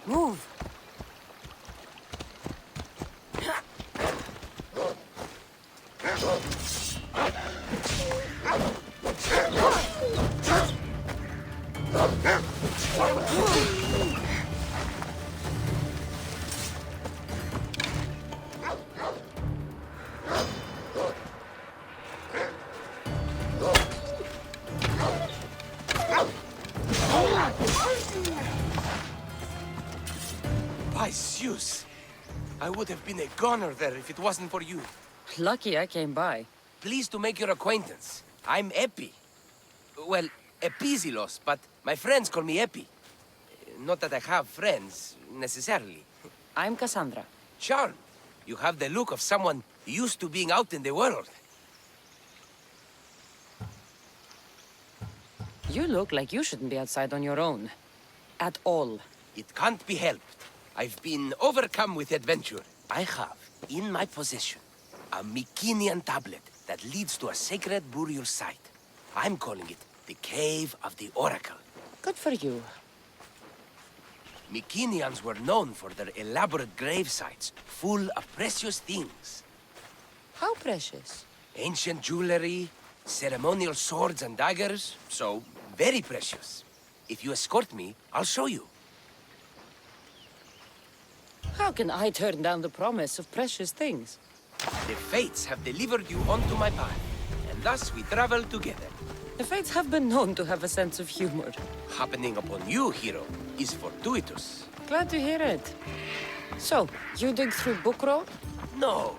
Move! By Zeus! I would have been a goner there if it wasn't for you. Lucky I came by. Pleased to make your acquaintance. I'm Eppie. Well, Episilos, but my friends call me Eppie. Not that I have friends, necessarily. I'm Kassandra. Charmed. You have the look of someone used to being out in the world. You look like you shouldn't be outside on your own. At all. It can't be helped. I've been overcome with adventure. I have, in my possession, a Mycenaean tablet that leads to a sacred burial site. I'm calling it the Cave of the Oracle. Good for you. Mycenaeans were known for their elaborate grave sites, full of precious things. How precious. Ancient jewelry, ceremonial swords and daggers, so very precious. If you escort me, I'll show you. How can I turn down the promise of precious things? The fates have delivered you onto my path, and thus we travel together. The fates have been known to have a sense of humor. Happening upon you, hero, is fortuitous. Glad to hear it. So, you dig through Book Road? No.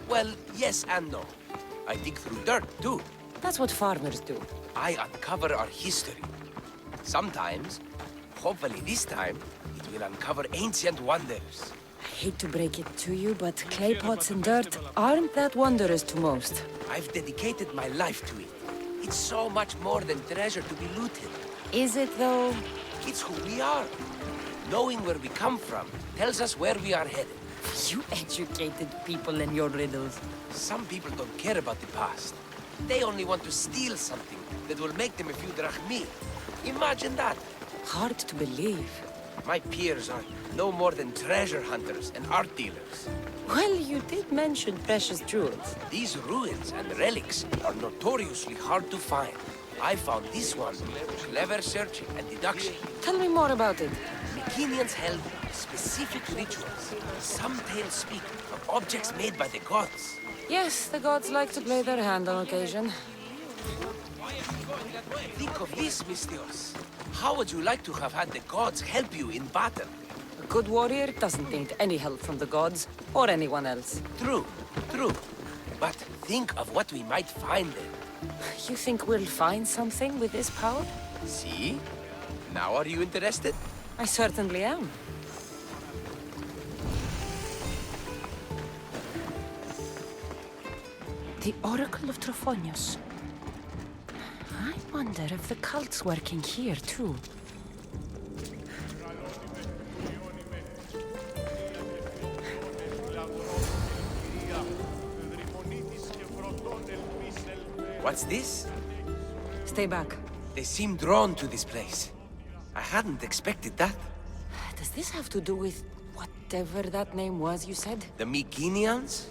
Well, yes and no. I dig through dirt, too. That's what farmers do. I uncover our history. Sometimes, hopefully this time, it will uncover ancient wonders. I hate to break it to you, but clay pots and dirt aren't that wondrous to most. I've dedicated my life to it. It's so much more than treasure to be looted. Is it, though? It's who we are. Knowing where we come from tells us where we are headed. You educated people and your riddles. Some people don't care about the past. They only want to steal something that will make them a few drachmi. Imagine that. Hard to believe. My peers are no more than treasure hunters and art dealers. Well, you did mention precious jewels. These ruins and relics are notoriously hard to find. I found this one through clever searching and deduction. Tell me more about it. Mycenaeans held specific rituals. Some tales speak of objects made by the gods. Yes, the gods like to play their hand on occasion. Think of this, Mystios. How would you like to have had the gods help you in battle? A good warrior doesn't need any help from the gods, or anyone else. True, true. But think of what we might find there. You think we'll find something with this power? See? Now are you interested? I certainly am. The Oracle of Trophonius. I wonder if the cult's working here, too. What's this? Stay back. They seem drawn to this place. I hadn't expected that. Does this have to do with whatever that name was you said? The Mycenaeans?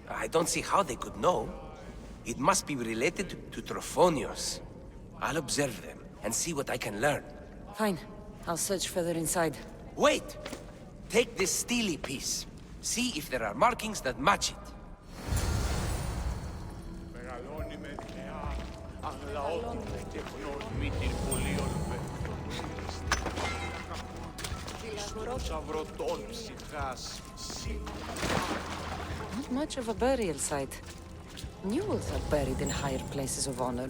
I don't see how they could know. It must be related to Trophonius. I'll observe them and see what I can learn. Fine. I'll search further inside. Wait! Take this steely piece. See if there are markings that match it. Not much of a burial site. Mules are buried in higher places of honor.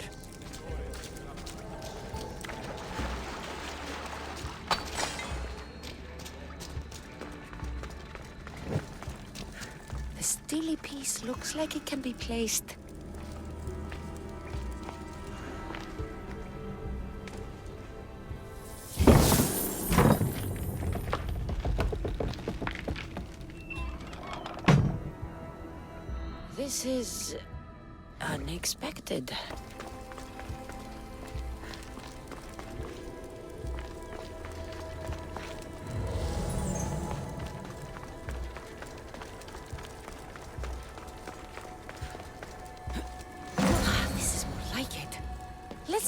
The steely piece looks like it can be placed. This is unexpected.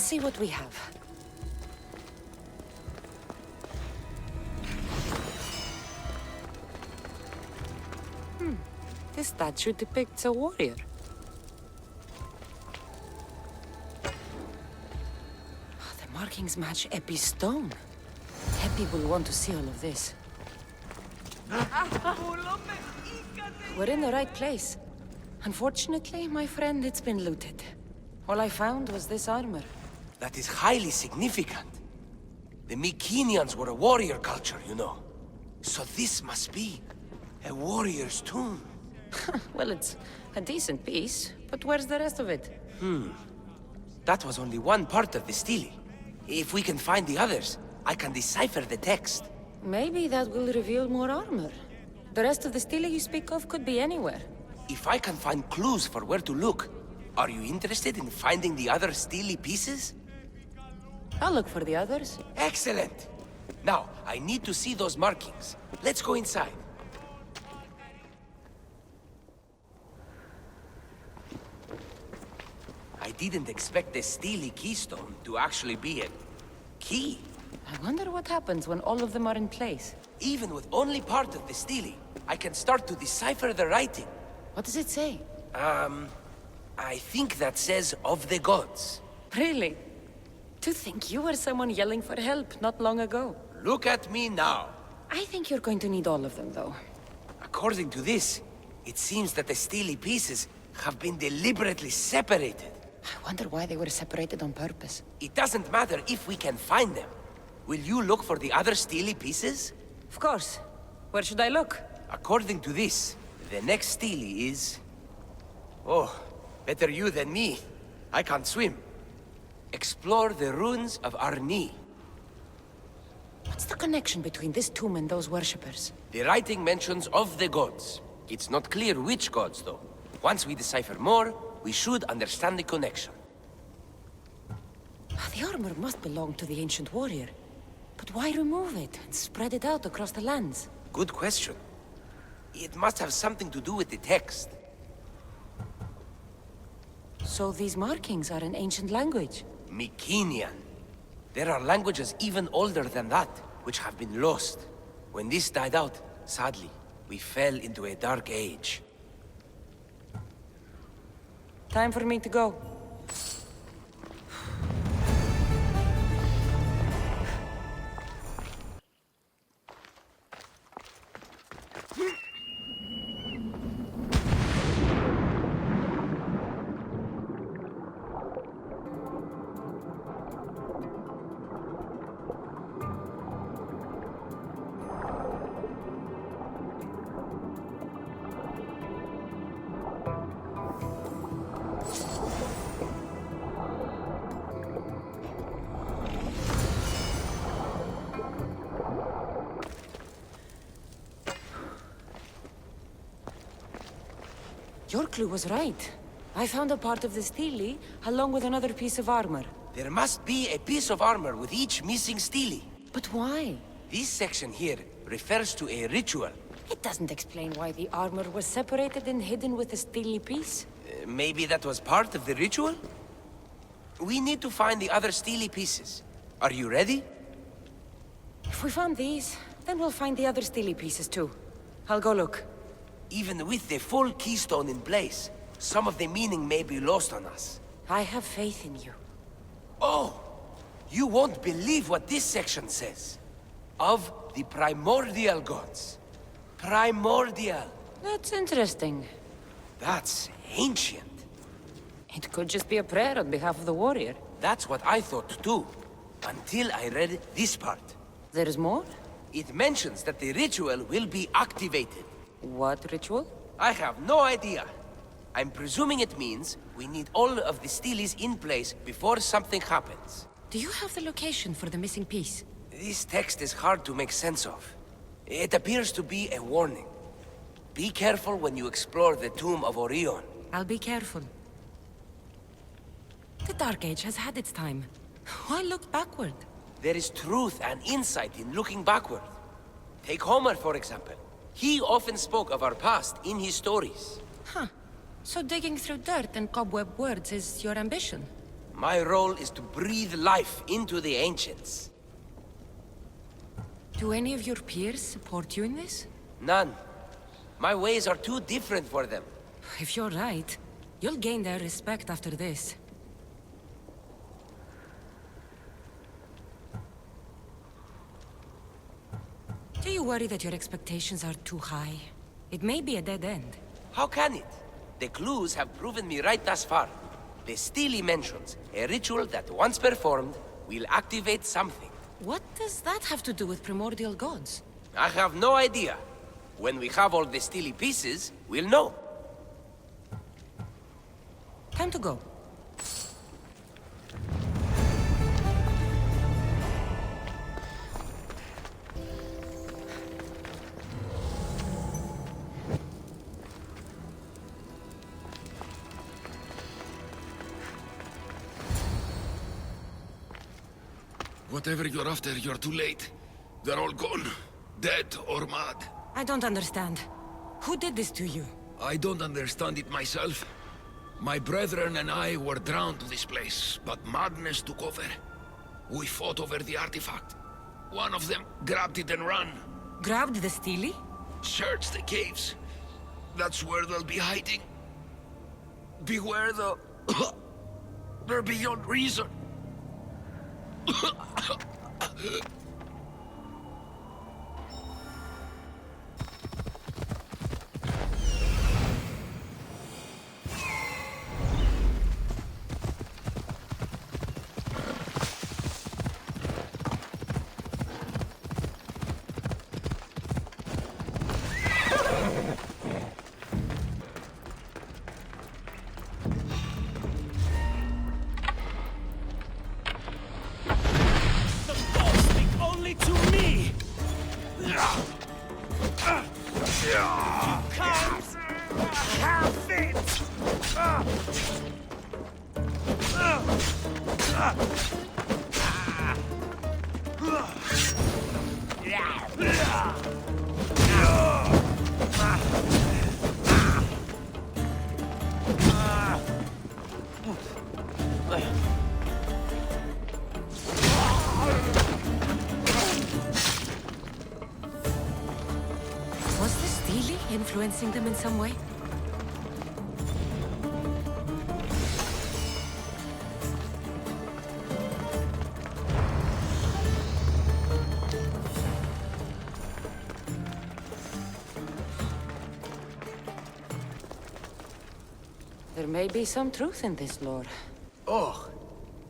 see what we have. This statue depicts a warrior. The markings match Eppie's stone. Eppie will want to see all of this. We're in the right place. Unfortunately, my friend, it's been looted. All I found was this armor. That is highly significant. The Mycenaeans were a warrior culture, you know. So this must be a warrior's tomb. Well, it's a decent piece, but where's the rest of it? That was only one part of the stele. If we can find the others, I can decipher the text. Maybe that will reveal more armor. The rest of the stele you speak of could be anywhere. If I can find clues for where to look, are you interested in finding the other stele pieces? I'll look for the others. Excellent! Now, I need to see those markings. Let's go inside. I didn't expect the stele keystone to actually be a key. I wonder what happens when all of them are in place. Even with only part of the stele, I can start to decipher the writing. What does it say? I think that says of the gods. Really? To think you were someone yelling for help not long ago. Look at me now. I think you're going to need all of them, though. According to this, it seems that the stele pieces have been deliberately separated. I wonder why they were separated on purpose. It doesn't matter if we can find them. Will you look for the other stele pieces? Of course. Where should I look? According to this, the next stele is... Oh, better you than me. I can't swim. Explore the ruins of Arni. What's the connection between this tomb and those worshippers? The writing mentions of the gods. It's not clear which gods, though. Once we decipher more, we should understand the connection. The armor must belong to the ancient warrior. But why remove it and spread it out across the lands? Good question. It must have something to do with the text. So these markings are in ancient language? Mycenaean. There are languages even older than that, which have been lost. When this died out, sadly, we fell into a dark age. Time for me to go. Your clue was right. I found a part of the stele, along with another piece of armor. There must be a piece of armor with each missing stele. But why? This section here refers to a ritual. It doesn't explain why the armor was separated and hidden with a stele piece. Maybe that was part of the ritual? We need to find the other stele pieces. Are you ready? If we found these, then we'll find the other stele pieces too. I'll go look. Even with the full keystone in place, some of the meaning may be lost on us. I have faith in you. Oh! You won't believe what this section says. Of the primordial gods. Primordial. That's interesting. That's ancient. It could just be a prayer on behalf of the warrior. That's what I thought too. Until I read this part. There's more? It mentions that the ritual will be activated. What ritual? I have no idea. I'm presuming it means we need all of the steles in place before something happens. Do you have the location for the missing piece? This text is hard to make sense of. It appears to be a warning. Be careful when you explore the tomb of Orion. I'll be careful. The Dark Age has had its time. Why look backward? There is truth and insight in looking backward. Take Homer, for example. He often spoke of our past in his stories. Huh. So digging through dirt and cobweb words is your ambition? My role is to breathe life into the ancients. Do any of your peers support you in this? None. My ways are too different for them. If you're right, you'll gain their respect after this. Do you worry that your expectations are too high? It may be a dead end. How can it? The clues have proven me right thus far. The stele mentions a ritual that once performed will activate something. What does that have to do with primordial gods? I have no idea. When we have all the stele pieces, we'll know. Time to go. Whatever you're after, you're too late. They're all gone. Dead or mad. I don't understand. Who did this to you? I don't understand it myself. My brethren and I were drawn to this place, but madness took over. We fought over the artifact. One of them grabbed it and ran. Grabbed the stele? Search the caves. That's where they'll be hiding. Beware the... They're beyond reason. Was the stele influencing them in some way? There may be some truth in this lore. Oh,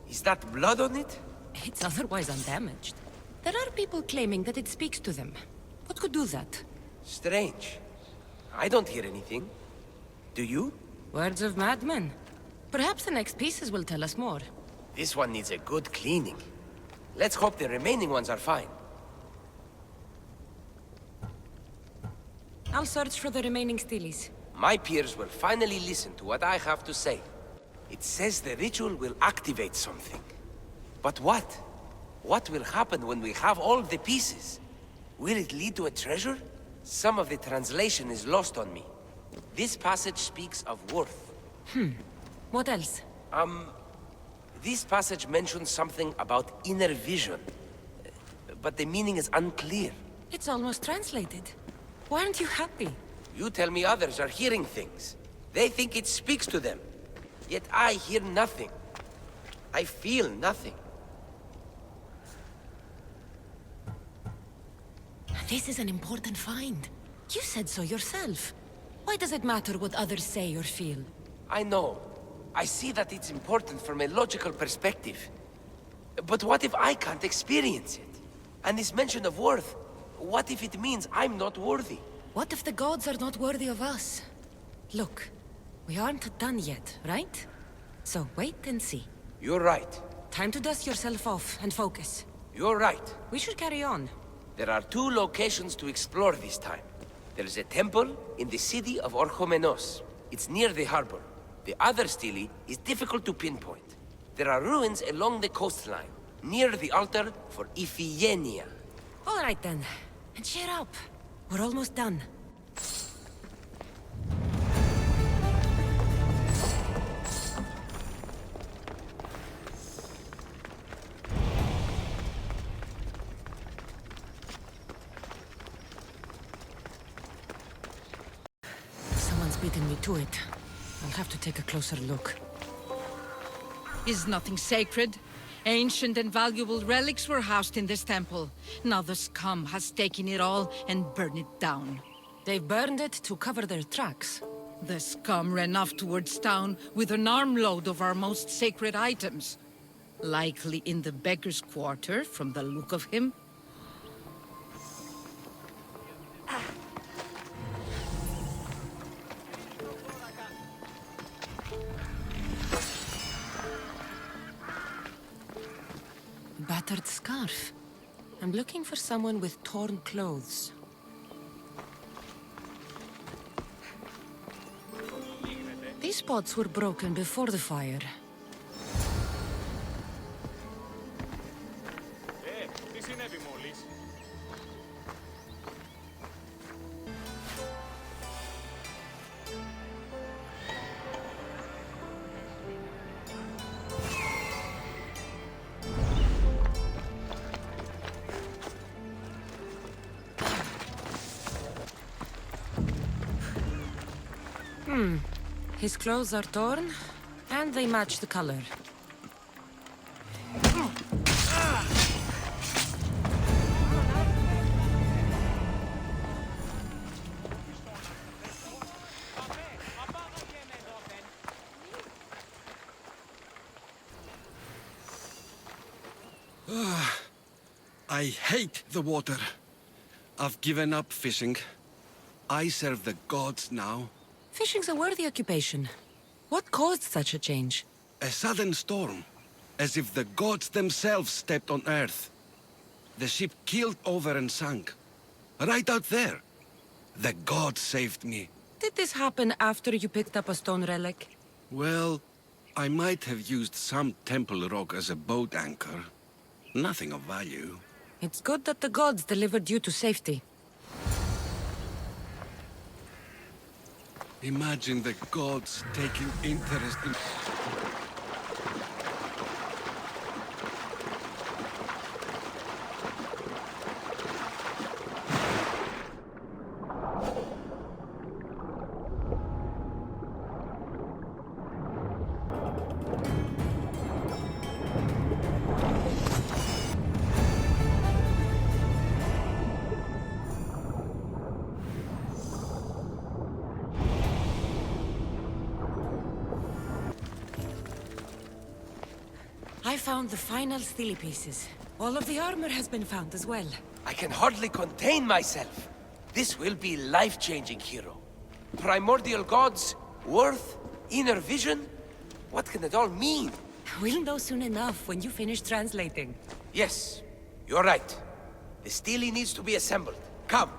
is that blood on it? It's otherwise undamaged. There are people claiming that it speaks to them. What could do that? Strange. I don't hear anything. Do you? Words of madmen. Perhaps the next pieces will tell us more. This one needs a good cleaning. Let's hope the remaining ones are fine. I'll search for the remaining steles. My peers will finally listen to what I have to say. It says the ritual will activate something. But what? What will happen when we have all the pieces? Will it lead to a treasure? Some of the translation is lost on me. This passage speaks of worth. What else? This passage mentions something about inner vision. But the meaning is unclear. It's almost translated. Why aren't you happy? You tell me others are hearing things. They think it speaks to them. Yet I hear nothing. I feel nothing. This is an important find. You said so yourself. Why does it matter what others say or feel? I know. I see that it's important from a logical perspective. But what if I can't experience it? And this mention of worth, what if it means I'm not worthy? What if the gods are not worthy of us? Look, we aren't done yet, right? So wait and see. You're right. Time to dust yourself off and focus. You're right. We should carry on. There are 2 locations to explore this time. There's a temple in the city of Orchomenos. It's near the harbor. The other stele is difficult to pinpoint. There are ruins along the coastline, near the altar for Iphigenia. All right then. And cheer up. We're almost done. beaten me to it. I'll have to take a closer look. Is nothing sacred? Ancient and valuable relics were housed in this temple. Now the scum has taken it all and burned it down. They've burned it to cover their tracks. The scum ran off towards town with an armload of our most sacred items. Likely in the beggar's quarter, from the look of him. Battered scarf. I'm looking for someone with torn clothes. These pots were broken before the fire. His clothes are torn, and they match the color. I hate the water. I've given up fishing. I serve the gods now. Fishing's a worthy occupation. What caused such a change? A sudden storm, as if the gods themselves stepped on Earth. The ship keeled over and sank. Right out there. The gods saved me. Did this happen after you picked up a stone relic? Well, I might have used some temple rock as a boat anchor. Nothing of value. It's good that the gods delivered you to safety. Imagine the gods taking interest in... I found the final steely pieces. All of the armor has been found as well. I can hardly contain myself. This will be life-changing, hero. Primordial gods, worth, inner vision. What can it all mean? We'll know soon enough when you finish translating. Yes, you're right. The stele needs to be assembled. Come.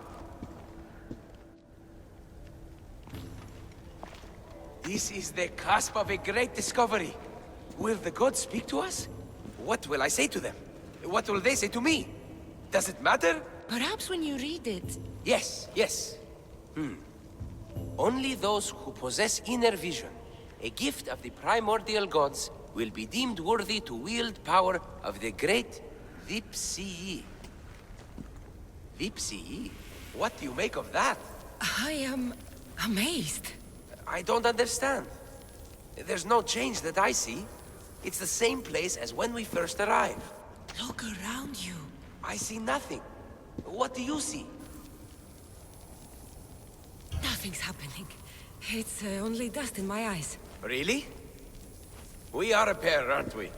This is the cusp of a great discovery. Will the gods speak to us? What will I say to them? What will they say to me? Does it matter? Perhaps when you read it. Yes, yes. Only those who possess inner vision, a gift of the primordial gods, will be deemed worthy to wield power of the great Vipsii. Vipsii? What do you make of that? I am amazed. I don't understand. There's no change that I see. It's the same place as when we first arrived. Look around you. I see nothing. What do you see? Nothing's happening. It's only dust in my eyes. Really? We are a pair, aren't we?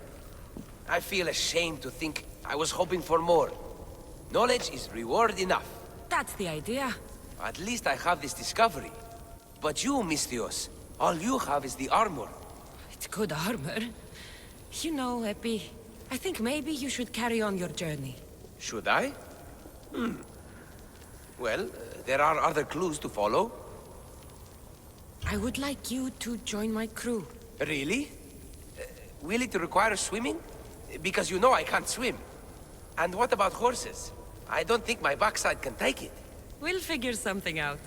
I feel ashamed to think I was hoping for more. Knowledge is reward enough. That's the idea. At least I have this discovery. But you, Misthios, all you have is the armor. It's good armor. You know, Eppie, I think maybe you should carry on your journey. Should I? Well, there are other clues to follow. I would like you to join my crew. Really? Will it require swimming? Because you know I can't swim. And what about horses? I don't think my backside can take it. We'll figure something out.